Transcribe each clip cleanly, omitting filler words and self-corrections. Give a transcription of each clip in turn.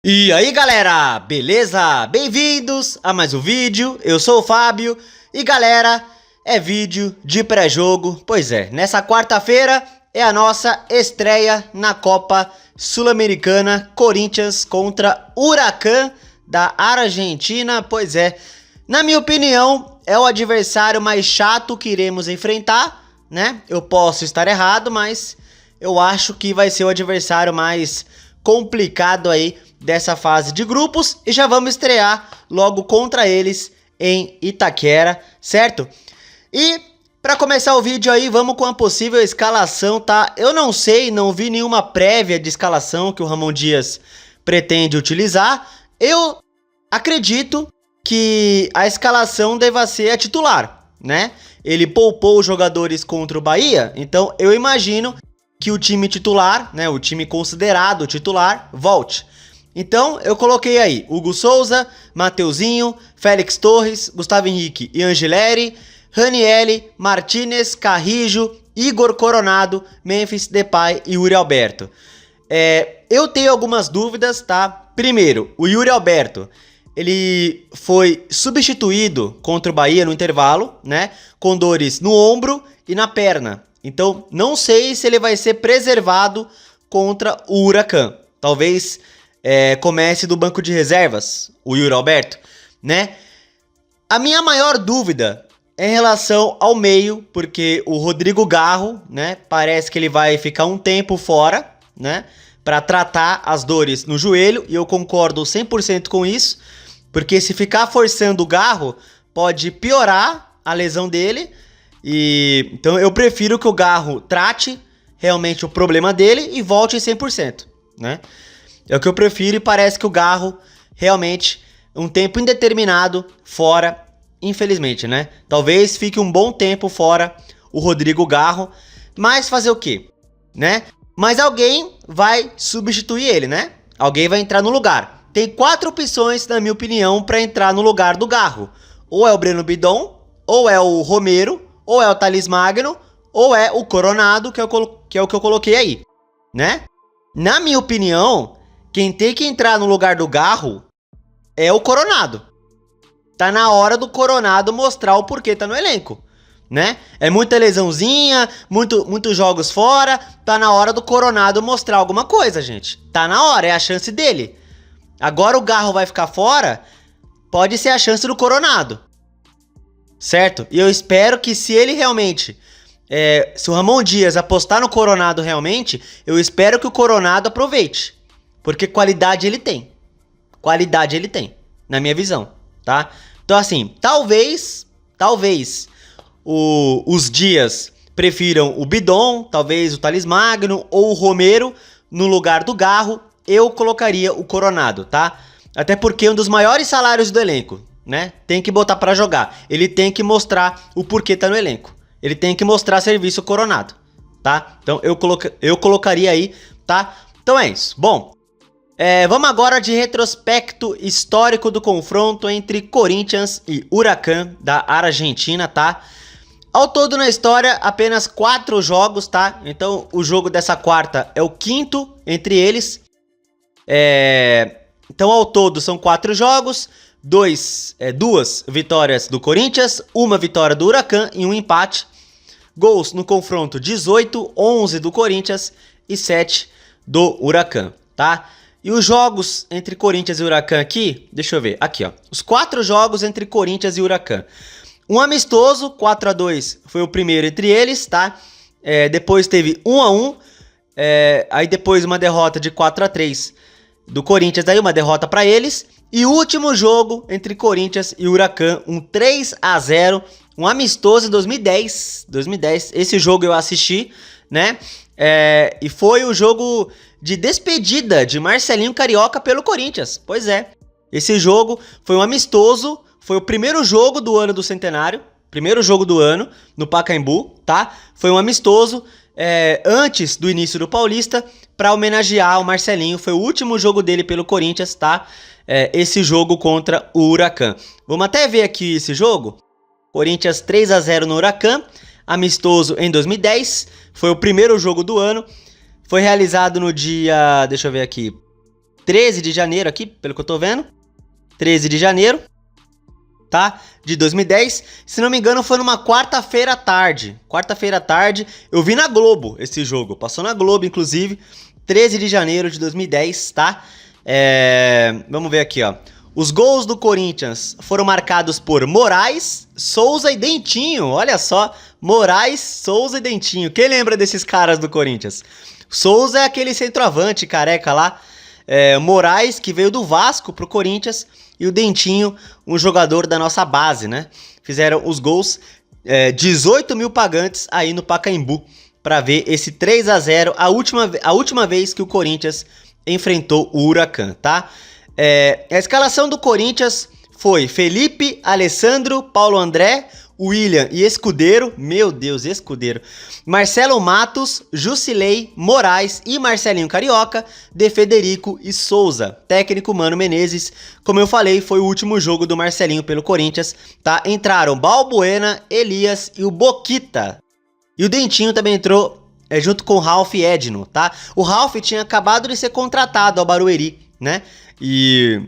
E aí galera, beleza? Bem-vindos a mais um vídeo, eu sou o Fábio e galera, é vídeo de pré-jogo, pois é, nessa quarta-feira é a nossa estreia na Copa Sul-Americana, Corinthians contra Huracan da Argentina, pois é, na minha opinião é o adversário mais chato que iremos enfrentar, né? Eu posso estar errado, mas eu acho que vai ser o adversário mais complicado aí dessa fase de grupos e já vamos estrear logo contra eles em Itaquera, certo? E para começar o vídeo aí, vamos com a possível escalação, tá? Eu não sei, não vi nenhuma prévia de escalação que o Ramon Dias pretende utilizar. Eu acredito que a escalação deva ser a titular, né? Ele poupou os jogadores contra o Bahia, então eu imagino que o time titular, né, o time considerado titular, volte. Então, eu coloquei aí Hugo Souza, Mateuzinho, Félix Torres, Gustavo Henrique e Angileri, Ranieri, Martinez, Carrijo, Igor Coronado, Memphis Depay e Yuri Alberto. Eu tenho algumas dúvidas, tá? Primeiro, o Yuri Alberto, ele foi substituído contra o Bahia no intervalo, né? Com dores no ombro e na perna. Então, não sei se ele vai ser preservado contra o Huracan. Talvez comece do banco de reservas, o Yuri Alberto, né? A minha maior dúvida é em relação ao meio, porque o Rodrigo Garro, né? Parece que ele vai ficar um tempo fora, né? Para tratar as dores no joelho, e eu concordo 100% com isso, porque se ficar forçando o Garro, pode piorar a lesão dele. E então eu prefiro que o Garro trate realmente o problema dele e volte 100%, né? É o que eu prefiro e parece que o Garro realmente um tempo indeterminado fora, infelizmente, né? Talvez fique um bom tempo fora o Rodrigo Garro, mas fazer o quê, né? Mas alguém vai substituir ele, né? Alguém vai entrar no lugar. Tem 4 opções, na minha opinião, para entrar no lugar do Garro. Ou é o Breno Bidon, ou é o Romero, ou é o Thales Magno, ou é o Coronado, que é o que eu coloquei aí, né? Na minha opinião, quem tem que entrar no lugar do Garro é o Coronado. Tá na hora do Coronado mostrar o porquê tá no elenco, né? É muita lesãozinha, muitos jogos fora, tá na hora do Coronado mostrar alguma coisa, gente. Tá na hora, é a chance dele. Agora o Garro vai ficar fora, pode ser a chance do Coronado, certo? E eu espero que se ele realmente... se o Ramon Dias apostar no Coronado realmente, eu espero que o Coronado aproveite. Porque qualidade ele tem. Qualidade ele tem, na minha visão, tá? Então assim, talvez os Dias prefiram o Bidon, talvez o Thales Magno ou o Romero no lugar do Garro. Eu colocaria o Coronado, tá? Até porque é um dos maiores salários do elenco, né? Tem que botar pra jogar. Ele tem que mostrar o porquê tá no elenco. Ele tem que mostrar serviço Coronado, tá? Então eu colocaria aí, tá? Então é isso. Bom, vamos agora de retrospecto histórico do confronto entre Corinthians e Huracan da Argentina, tá? Ao todo na história, apenas 4 jogos, tá? Então o jogo dessa quarta é o 5º entre eles. Então ao todo são 4 jogos, 2 vitórias do Corinthians, 1 vitória do Huracan e 1 empate. Gols no confronto 18, 11 do Corinthians e 7 do Huracan, tá? E os jogos entre Corinthians e Huracan aqui, deixa eu ver, aqui ó, os 4 jogos entre Corinthians e Huracan. Um amistoso, 4-2, foi o primeiro entre eles, tá? Depois teve 1-1, aí depois uma derrota de 4-3 do Corinthians, daí uma derrota para eles. E o último jogo entre Corinthians e Huracan, um 3-0, um amistoso em 2010, esse jogo eu assisti, né? E foi o jogo de despedida de Marcelinho Carioca pelo Corinthians. Pois é, esse jogo foi um amistoso, foi o primeiro jogo do ano do centenário, primeiro jogo do ano no Pacaembu, tá? Foi um amistoso antes do início do Paulista para homenagear o Marcelinho, foi o último jogo dele pelo Corinthians, tá? Esse jogo contra o Huracan. Vamos até ver aqui esse jogo. Corinthians 3-0 no Huracan, amistoso em 2010, foi o primeiro jogo do ano, foi realizado no dia, deixa eu ver aqui, 13 de janeiro aqui, pelo que eu tô vendo. 13 de janeiro, tá? De 2010. Se não me engano, foi numa quarta-feira à tarde. Quarta-feira à tarde. Eu vi na Globo esse jogo. Passou na Globo, inclusive. 13 de janeiro de 2010, tá? Vamos ver aqui, ó. Os gols do Corinthians foram marcados por Moraes, Souza e Dentinho. Olha só, Moraes, Souza e Dentinho. Quem lembra desses caras do Corinthians? Souza é aquele centroavante careca lá. Moraes, que veio do Vasco pro Corinthians. E o Dentinho, um jogador da nossa base, né? Fizeram os gols, 18 mil pagantes aí no Pacaembu para ver esse 3-0, a última vez que o Corinthians enfrentou o Huracan, tá? A escalação do Corinthians foi Felipe, Alessandro, Paulo André, William e Escudeiro, meu Deus, Escudeiro, Marcelo Matos, Jusilei, Moraes e Marcelinho Carioca, De Federico e Souza. Técnico Mano Menezes, como eu falei, foi o último jogo do Marcelinho pelo Corinthians, tá? Entraram Balbuena, Elias e o Boquita. E o Dentinho também entrou junto com o Ralf e Edno, tá? O Ralf tinha acabado de ser contratado ao Barueri, né? E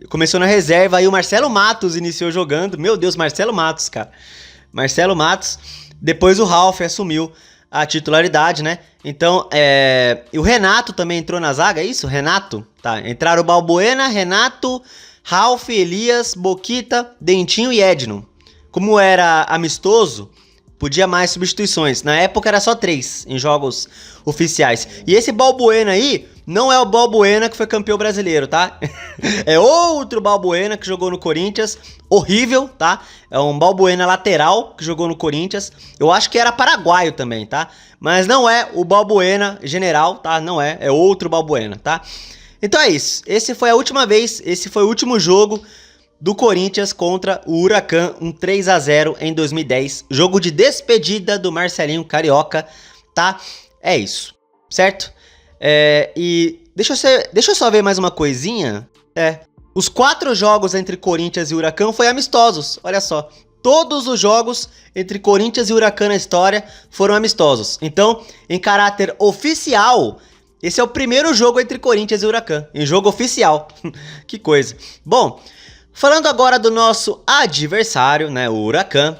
começou na reserva, aí o Marcelo Matos iniciou jogando. Meu Deus, Marcelo Matos, cara. Marcelo Matos. Depois o Ralf assumiu a titularidade, né? Então, e o Renato também entrou na zaga, é isso? Renato? Tá, entraram o Balbuena, Renato, Ralf, Elias, Boquita, Dentinho e Edno. Como era amistoso, podia mais substituições. Na época era só 3 em jogos oficiais. E esse Balbuena aí não é o Balbuena que foi campeão brasileiro, tá? É outro Balbuena que jogou no Corinthians. Horrível, tá? É um Balbuena lateral que jogou no Corinthians. Eu acho que era paraguaio também, tá? Mas não é o Balbuena general, tá? Não é. É outro Balbuena, tá? Então é isso. Esse foi a última vez. Esse foi o último jogo do Corinthians contra o Huracan, um 3-0 em 2010. Jogo de despedida do Marcelinho Carioca, tá? É isso, certo? E deixa eu só ver mais uma coisinha. Os 4 jogos entre Corinthians e Huracan foi amistosos, olha só. Todos os jogos entre Corinthians e Huracan na história foram amistosos. Então, em caráter oficial, esse é o primeiro jogo entre Corinthians e Huracan, em jogo oficial. Que coisa. Bom, falando agora do nosso adversário, né, o Huracan.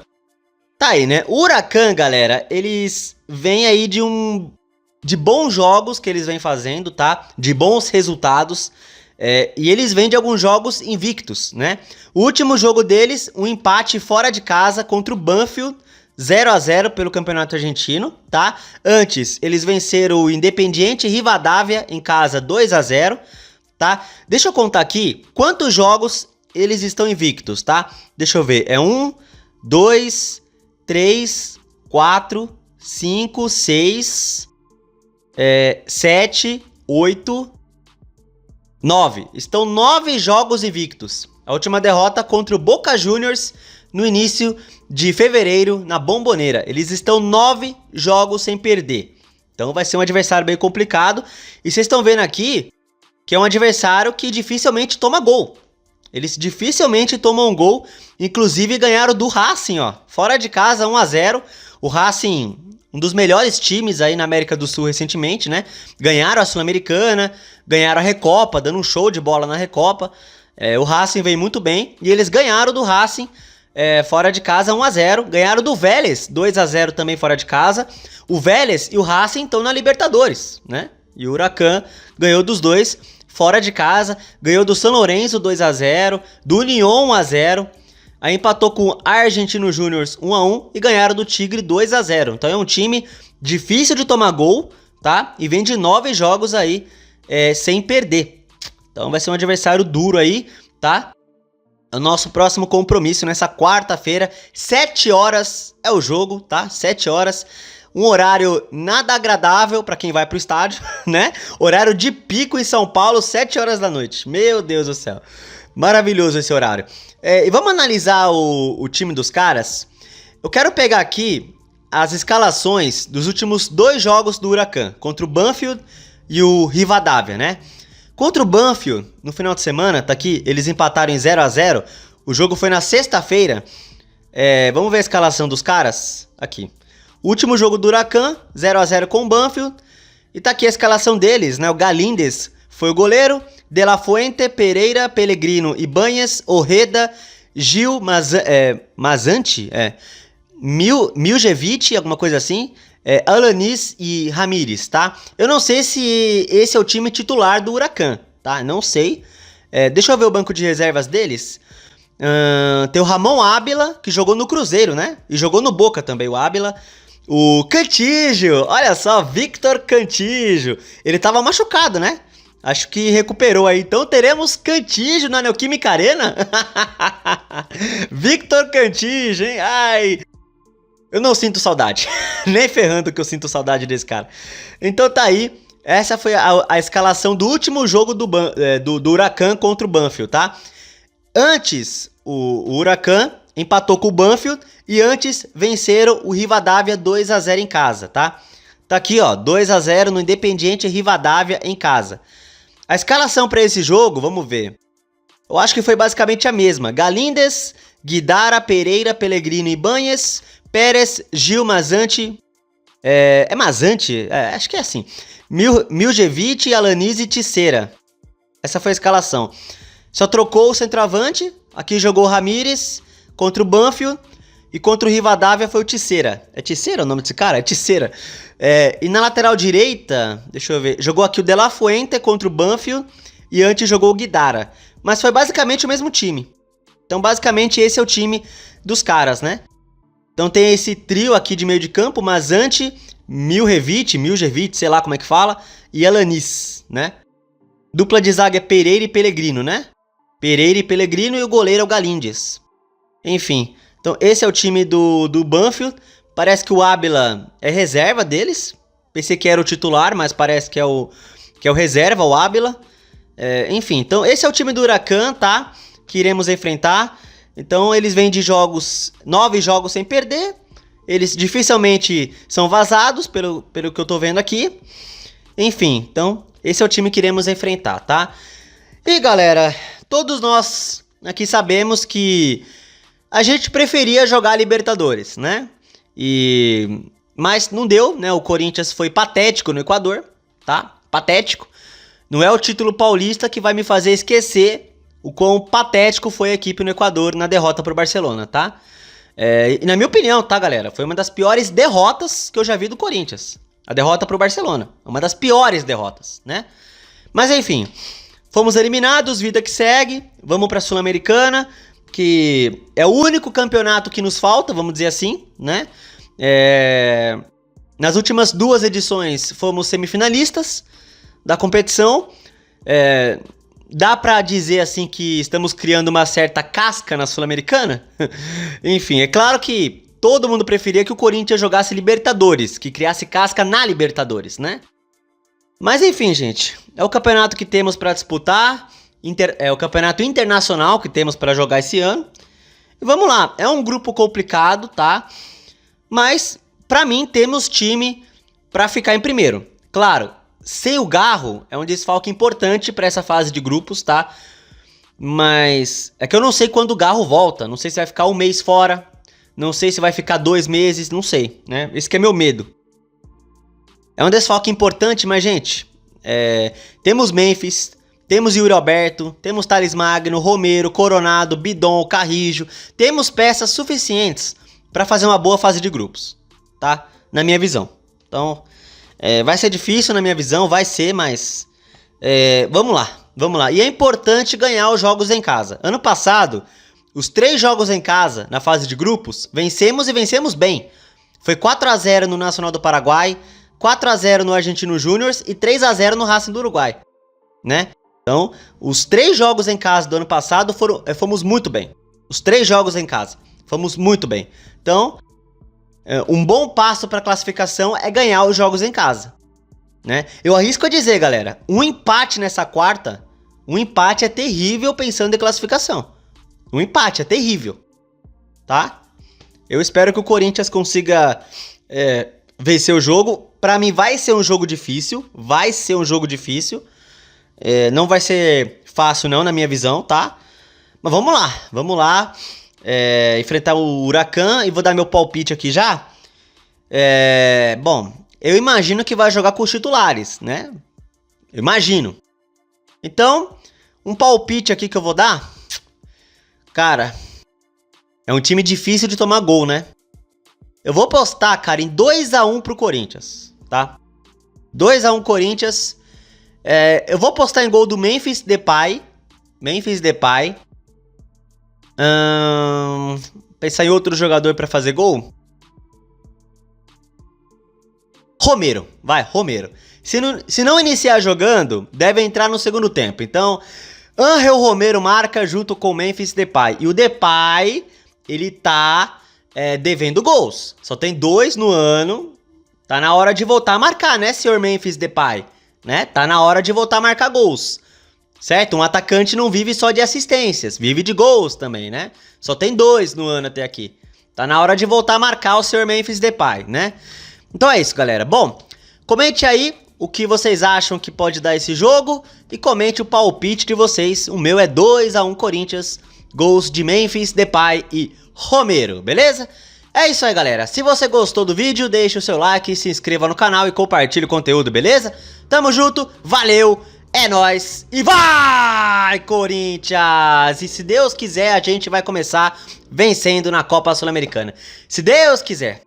Tá aí, né? O Huracan, galera, eles vêm aí de bons jogos que eles vêm fazendo, tá? De bons resultados. E eles vêm de alguns jogos invictos, né? O último jogo deles, um empate fora de casa contra o Banfield, 0-0 pelo Campeonato Argentino, tá? Antes, eles venceram o Independiente Rivadavia em casa, 2-0, tá? Deixa eu contar aqui quantos jogos eles estão invictos, tá? Deixa eu ver, 1, 2, 3, 4, 5, 6, 7, 8, 9. Estão 9 jogos invictos. A última derrota contra o Boca Juniors no início de fevereiro na Bombonera. Eles estão 9 jogos sem perder. Então vai ser um adversário bem complicado. E vocês estão vendo aqui que é um adversário que dificilmente toma gol. Eles dificilmente tomam um gol. Inclusive ganharam do Racing, ó. Fora de casa, 1-0. O Racing, um dos melhores times aí na América do Sul recentemente, né? Ganharam a Sul-Americana, ganharam a Recopa, dando um show de bola na Recopa. O Racing vem muito bem. E eles ganharam do Racing fora de casa, 1-0. Ganharam do Vélez, 2-0 também fora de casa. O Vélez e o Racing estão na Libertadores, né? E o Huracan ganhou dos dois fora de casa. Ganhou do São Lourenço, 2-0. Do Unión, 1-0. Aí empatou com o Argentino Júnior 1-1 e ganharam do Tigre 2-0. Então é um time difícil de tomar gol, tá? E vem de 9 jogos aí sem perder. Então vai ser um adversário duro aí, tá? O nosso próximo compromisso nessa quarta-feira, 7 horas é o jogo, tá? 7 horas. Um horário nada agradável para quem vai pro estádio, né? Horário de pico em São Paulo, 7 horas da noite. Meu Deus do céu. Maravilhoso esse horário. E vamos analisar o time dos caras. Eu quero pegar aqui as escalações dos últimos 2 jogos do Huracan, contra o Banfield e o Rivadavia, né? Contra o Banfield, no final de semana, tá aqui, eles empataram em 0-0. O jogo foi na sexta-feira. Vamos ver a escalação dos caras? Aqui. O último jogo do Huracan, 0-0 com o Banfield. E tá aqui a escalação deles, né? O Galíndez foi o goleiro. De La Fuente, Pereira, Pellegrino, Ibanez, Orreda, Gil, Mazanti, Miljevic, alguma coisa assim, Alanis e Ramírez, tá? Eu não sei se esse é o time titular do Huracan, tá? Não sei. Deixa eu ver o banco de reservas deles. Tem o Ramon Ábila, que jogou no Cruzeiro, né? E jogou no Boca também, o Ábila. O Cantillo, olha só, Victor Cantillo. Ele tava machucado, né? Acho que recuperou aí. Então teremos Cantillo na Neoquímica Arena? Victor Cantillo, hein? Ai, eu não sinto saudade. Nem ferrando que eu sinto saudade desse cara. Então tá aí. Essa foi a escalação do último jogo do Huracan contra o Banfield, tá? Antes, o Huracan empatou com o Banfield e antes venceram o Rivadavia 2-0 em casa, tá? Tá aqui, ó, 2-0 no Independiente Rivadavia em casa. A escalação para esse jogo, vamos ver. Eu acho que foi basicamente a mesma. Galíndez, Guidara, Pereira, Pellegrino e Ibanez, Pérez, Gil, Mazanti. Mazanti? Acho que é assim. Miljevic, Alanis e Tissera. Essa foi a escalação. Só trocou o centroavante. Aqui jogou o Ramírez contra o Banfield. E contra o Rivadavia foi o Tissera. É Tissera o nome desse cara? É Tissera. E na lateral direita, deixa eu ver, jogou aqui o De La Fuente contra o Banfield. E antes jogou o Guidara. Mas foi basicamente o mesmo time. Então basicamente esse é o time dos caras, né? Então tem esse trio aqui de meio de campo. Mazanti, Miljevic, sei lá como é que fala. E Alanis, né? Dupla de zaga é Pereira e Pellegrino, né? Pereira e Pellegrino e o goleiro é o Galíndez. Enfim, então esse é o time do Banfield. Parece que o Ábila é reserva deles. Pensei que era o titular, mas parece que é o reserva, o Ábila. Enfim, então esse é o time do Huracan, tá? Que iremos enfrentar. Então eles vêm de 9 jogos sem perder. Eles dificilmente são vazados, pelo que eu tô vendo aqui. Enfim, então esse é o time que iremos enfrentar, tá? E galera, todos nós aqui sabemos que a gente preferia jogar Libertadores, né? Mas não deu, né? O Corinthians foi patético no Equador, tá? Patético. Não é o título paulista que vai me fazer esquecer o quão patético foi a equipe no Equador na derrota pro Barcelona, tá? E na minha opinião, tá, galera? Foi uma das piores derrotas que eu já vi do Corinthians. A derrota pro Barcelona. Uma das piores derrotas, né? Mas enfim, fomos eliminados, vida que segue. Vamos pra Sul-Americana, que é o único campeonato que nos falta, vamos dizer assim, né? Nas últimas 2 edições fomos semifinalistas da competição. Dá pra dizer assim que estamos criando uma certa casca na Sul-Americana? Enfim, é claro que todo mundo preferia que o Corinthians jogasse Libertadores, que criasse casca na Libertadores, né? Mas enfim, gente, é o campeonato que temos pra disputar, é o campeonato internacional que temos pra jogar esse ano. E vamos lá, é um grupo complicado, tá? Mas, pra mim, temos time pra ficar em primeiro. Claro, sem o Garro é um desfalque importante pra essa fase de grupos, tá? Mas é que eu não sei quando o Garro volta. Não sei se vai ficar 1 mês fora. Não sei se vai ficar 2 meses. Não sei, né? Esse que é meu medo. É um desfalque importante, mas, gente... temos Memphis, temos Yuri Alberto, temos Thales Magno, Romero, Coronado, Bidon, Carrijo. Temos peças suficientes pra fazer uma boa fase de grupos, tá? Na minha visão. Então... vai ser difícil na minha visão, vai ser, mas vamos lá. E é importante ganhar os jogos em casa. Ano passado, os 3 jogos em casa na fase de grupos, vencemos e vencemos bem. Foi 4-0 no Nacional do Paraguai, 4-0 no Argentino Júnior e 3-0 no Racing do Uruguai, né? Então, os 3 jogos em casa do ano passado fomos muito bem. Os 3 jogos em casa, fomos muito bem. Então... um bom passo para a classificação é ganhar os jogos em casa, né? Eu arrisco a dizer, galera, um empate nessa quarta, um empate é terrível pensando em classificação. Um empate é terrível, tá? Eu espero que o Corinthians consiga vencer o jogo. Para mim vai ser um jogo difícil, não vai ser fácil não, na minha visão, tá? Mas vamos lá. Enfrentar o Huracan e vou dar meu palpite aqui já. Bom, eu imagino que vai jogar com os titulares, né? Eu imagino. Então, Um palpite aqui que eu vou dar. Cara, é um time difícil de tomar gol, né? Eu vou apostar, cara, em 2-1 pro Corinthians, tá? 2-1 Corinthians. Eu vou apostar em gol do Memphis Depay. Pensar em outro jogador pra fazer gol. Romero. Vai, Romero. Se não iniciar jogando, deve entrar no segundo tempo. Então, Ángel Romero marca junto com o Memphis Depay. E o Depay, ele tá devendo gols. Só tem 2 no ano. Tá na hora de voltar a marcar, né, senhor Memphis Depay? Né? Tá na hora de voltar a marcar gols. Certo? Um atacante não vive só de assistências, vive de gols também, né? Só tem 2 no ano até aqui. Tá na hora de voltar a marcar o senhor Memphis Depay, né? Então é isso, galera. Bom, comente aí o que vocês acham que pode dar esse jogo e comente o palpite de vocês. O meu é 2-1 Corinthians, gols de Memphis Depay e Romero, beleza? É isso aí, galera. Se você gostou do vídeo, deixa o seu like, se inscreva no canal e compartilhe o conteúdo, beleza? Tamo junto, valeu, é nóis e vai, Corinthians! E se Deus quiser, a gente vai começar vencendo na Copa Sul-Americana. Se Deus quiser.